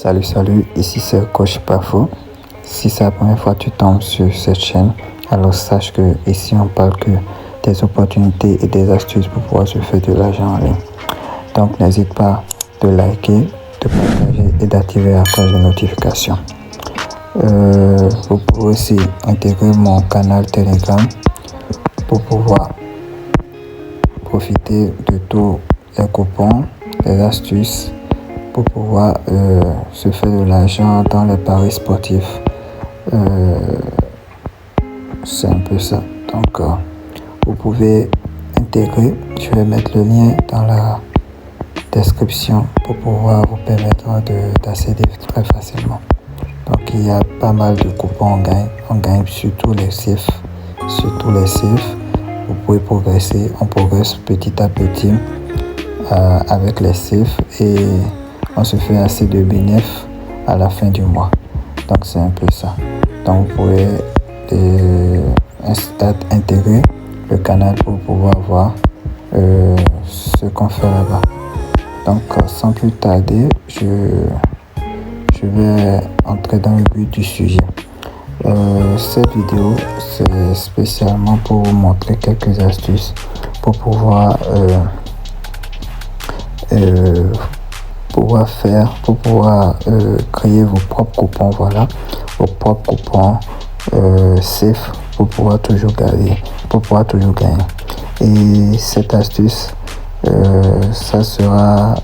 Salut, ici c'est Coach Pafo. Si c'est la première fois que tu tombes sur cette chaîne, alors sache que ici on parle que des opportunités et des astuces pour pouvoir se faire de l'argent en ligne. Donc n'hésite pas de liker, de partager et d'activer la cloche de notification. Vous pouvez aussi intégrer mon canal Telegram pour pouvoir profiter de tous les coupons, les astuces pour pouvoir se faire de l'argent dans les paris sportifs. C'est un peu ça. Donc, vous pouvez intégrer. Je vais mettre le lien dans la description pour pouvoir vous permettre d'accéder très facilement. Donc, il y a pas mal de coupons. On gagne sur tous les CIF. Vous pouvez progresser. On progresse petit à petit avec les CIF et on se fait assez de bénéfices à la fin du mois. Donc c'est un peu ça. Donc vous pouvez intégrer le canal pour pouvoir voir ce qu'on fait là-bas. Donc sans plus tarder, je vais entrer dans le but du sujet. Cette vidéo c'est spécialement pour vous montrer quelques astuces pour pouvoir créer vos propres coupons, vos propres coupons safe pour pouvoir toujours gagner. Et cette astuce, ça sera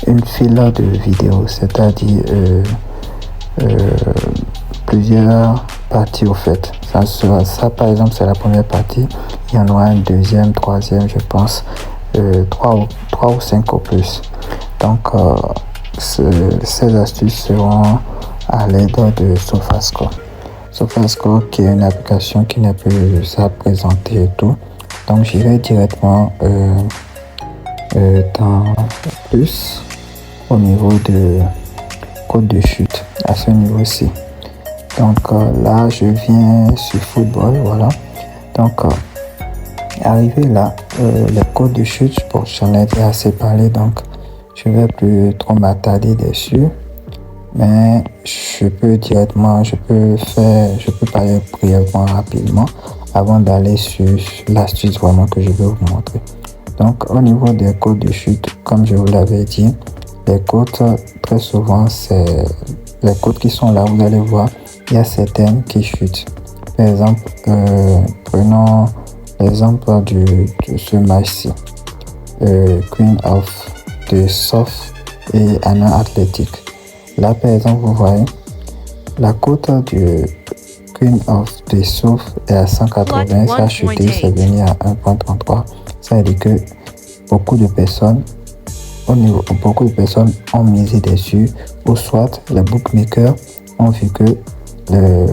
une file de vidéos, c'est-à-dire plusieurs parties au fait. Ça par exemple, c'est la première partie. Il y en aura une deuxième, troisième, je pense. 3 ou 5 au plus. Donc ces astuces seront à l'aide de SofaScore. SofaScore qui est une application qui n'est plus à présenter et tout. Donc j'irai directement dans plus au niveau de code de chute à ce niveau-ci. Donc là je viens sur football, voilà. Donc arrivé là, les codes de chute, j'en ai déjà assez parlé, donc je vais plus trop m'attarder dessus, mais je peux parler brièvement rapidement avant d'aller sur l'astuce vraiment que je vais vous montrer. Donc au niveau des codes de chute, comme je vous l'avais dit, les codes très souvent c'est les codes qui sont là, vous allez voir, il y a certaines qui chutent. Par exemple, prenons l'exemple de ce match-ci, Queen of the South et Anna Athletic. Là, par exemple, vous voyez, la cote du Queen of the South est à 180, ça a chuté, c'est venu à 1.33. Ça veut dire que beaucoup de personnes ont misé dessus, ou soit les bookmakers ont vu que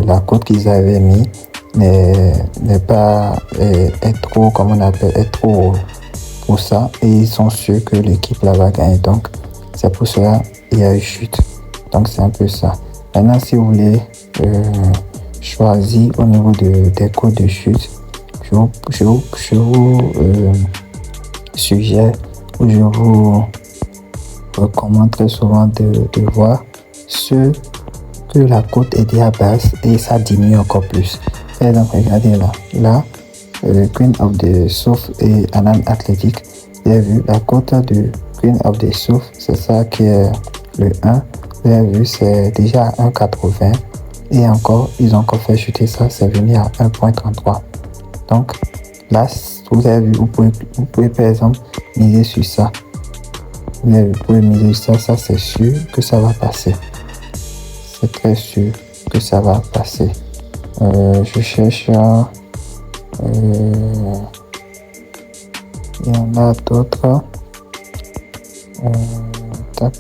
la cote qu'ils avaient mis n'est pas est trop, comme on appelle, est trop pour ça, et ils sont sûrs que l'équipe là va gagner. Donc c'est pour cela il y a eu chute. Donc c'est un peu ça. Maintenant, si vous voulez choisir au niveau des codes de chute, je vous suggère, ou je vous recommande très souvent de voir ceux que la cote est déjà basse et ça diminue encore plus. Par exemple, regardez là, le Queen of the South et Annan Athletic. Vous avez vu la cote de Queen of the South, c'est ça qui est le 1. Vous avez vu, c'est déjà à 1.80 et encore, ils ont encore fait chuter ça, c'est venu à 1.33. Donc là, vous avez vu, vous pouvez par exemple miser sur ça. Vous pouvez miser sur ça, c'est sûr que ça va passer. C'est très sûr que ça va passer. Je cherche. Il y en a d'autres. Tac,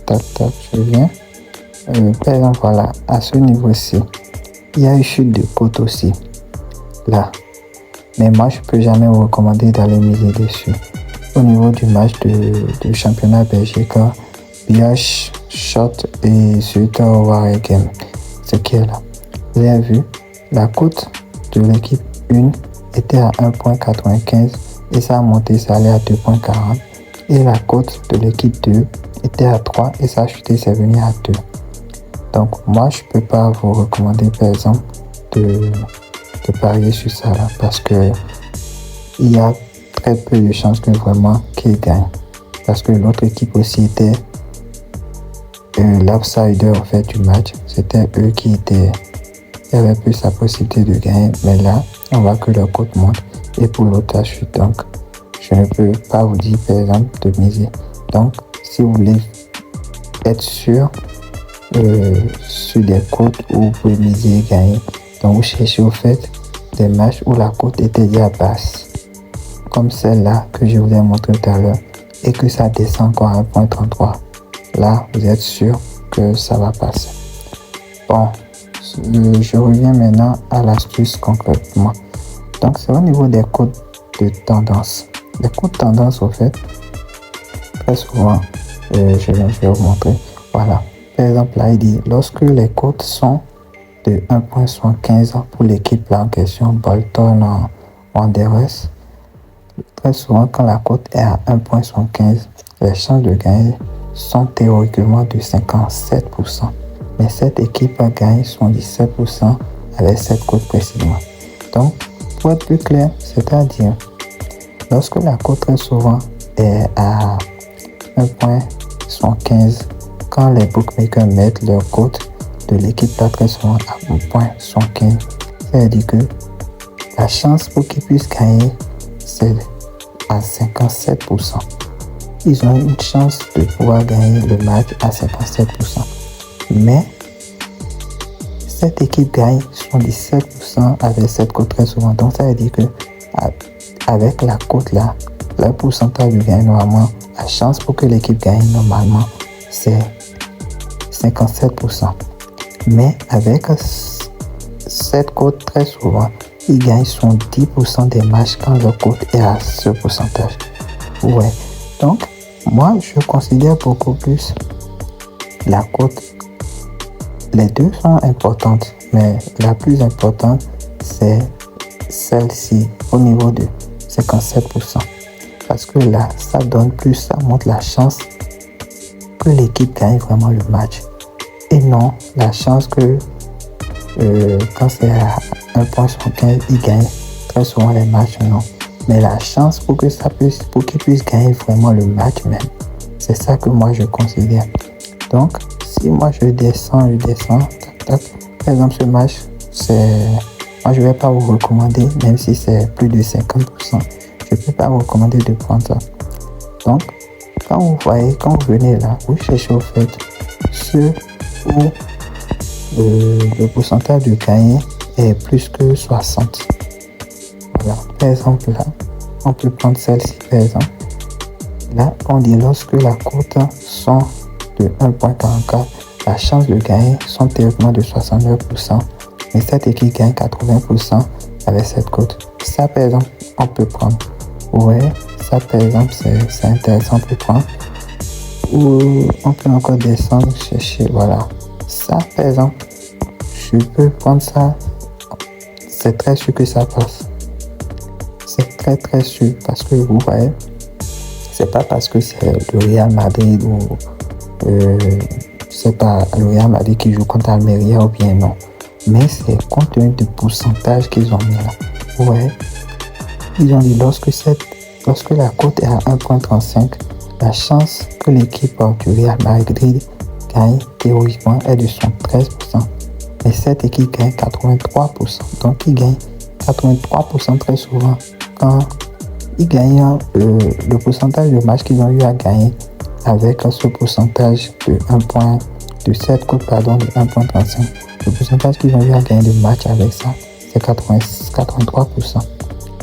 je viens. Par exemple, voilà, à ce niveau-ci, il y a une chute de côte aussi. Là. Mais moi, je ne peux jamais vous recommander d'aller miser dessus. Au niveau du match du championnat belgique, BH Shot et suite Warrior Game, ce qui est là. Vous avez vu, la cote de l'équipe 1 était à 1.95 et ça a monté, ça allait à 2.40. Et la cote de l'équipe 2 était à 3 et ça a chuté, c'est venu à 2. Donc moi, je peux pas vous recommander, par exemple, de parier sur ça là, parce que il y a très peu de chances que vraiment qu'il gagne. Parce que l'autre équipe aussi était l'outsider en fait du match. C'était eux qui avaient plus la possibilité de gagner. Mais là, on voit que leur cote monte et pour l'autre, la chute. Donc, je ne peux pas vous dire, par exemple, de miser. Donc, si vous voulez être sûr sur des cotes où vous pouvez miser et gagner, donc vous cherchez au fait des matchs où la cote était déjà basse, comme celle-là que je vous ai montré tout à l'heure, et que ça descend encore à 1.33. Là, vous êtes sûr que ça va passer. Bon, je reviens maintenant à l'astuce concrètement. Donc, c'est au niveau des codes de tendance. Les codes de tendance, au fait, très souvent, je vais vous montrer. Voilà. Par exemple, là, il dit, lorsque les codes sont de 1.75 pour l'équipe là en question, Bolton Wanderers, très souvent, quand la cote est à 1.75, les chances de gagner sont théoriquement de 57%. Mais cette équipe a gagné 77% avec cette cote précisément. Donc, pour être plus clair, c'est-à-dire, lorsque la cote très souvent est à 1.75, quand les bookmakers mettent leur cote de l'équipe là très souvent à 1.75, c'est-à-dire que la chance pour qu'ils puissent gagner, c'est à 57%. Ils ont une chance de pouvoir gagner le match à 57%. Mais cette équipe gagne 77% avec cette cote très souvent. Donc ça veut dire que avec la cote là, le pourcentage de gain normalement, la chance pour que l'équipe gagne normalement, c'est 57%. Mais avec cette cote très souvent, ils gagnent 10% des matchs quand leur cote est à ce pourcentage. Ouais. Donc, moi, je considère beaucoup plus la cote. Les deux sont importantes, mais la plus importante, c'est celle-ci au niveau de 57%. Parce que là, ça donne plus, ça montre la chance que l'équipe gagne vraiment le match. Et non, la chance que quand c'est à 1.75, il gagne très souvent les matchs, non. Mais la chance pour que pour qu'il puisse gagner vraiment le match même, c'est ça que moi je considère. Donc, si moi je descends, tac, tac. Par exemple, ce match, moi je vais pas vous recommander, même si c'est plus de 50%, je peux pas vous recommander de prendre ça. Donc, quand vous venez là, vous cherchez au fait ceux où le pourcentage de gagner est plus que 60. Voilà. Par exemple, là, on peut prendre celle-ci, par exemple. Là, on dit lorsque la cote sont de 1.44, la chance de gagner sont théoriquement de 69%, mais cette équipe gagne 80% avec cette cote. Ça, par exemple, on peut prendre. Ouais, ça, par exemple, c'est intéressant, on peut prendre. Ou on peut encore descendre, chercher, voilà. Ça, par exemple, je peux prendre ça. C'est très sûr que ça passe. C'est très très sûr parce que vous voyez, c'est pas parce que c'est le Real Madrid ou c'est pas le Real Madrid qui joue contre Almeria ou bien non. Mais c'est compte tenu du pourcentage qu'ils ont mis là. Ouais. Ils ont dit lorsque la cote est à 1.35, la chance que l'équipe du Real Madrid gagne théoriquement est de 13%. Mais cette équipe gagne 83%. Donc ils gagnent 83% très souvent. Quand ils gagnent le pourcentage de matchs qu'ils ont eu à gagner avec ce pourcentage de cette cote de 1.35, le pourcentage qu'ils ont eu à gagner de match avec ça, c'est 83%.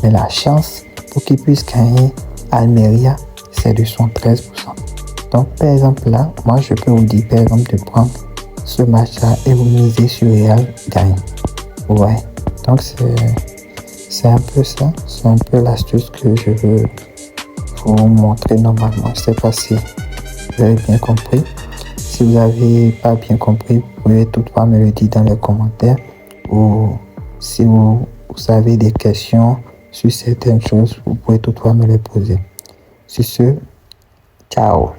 Mais la chance pour qu'ils puissent gagner Almeria, c'est de 13%. Donc, par exemple, là, moi, je peux vous dire, par exemple, de prendre ce match-là et vous miser sur Real gagne. Ouais. Donc, c'est un peu ça. C'est un peu l'astuce que je veux vous montrer normalement. Je ne sais pas si vous avez bien compris. Si vous n'avez pas bien compris, vous pouvez toutefois me le dire dans les commentaires. Ou si vous avez des questions sur certaines choses, vous pouvez toutefois me les poser. Sur ce, ciao.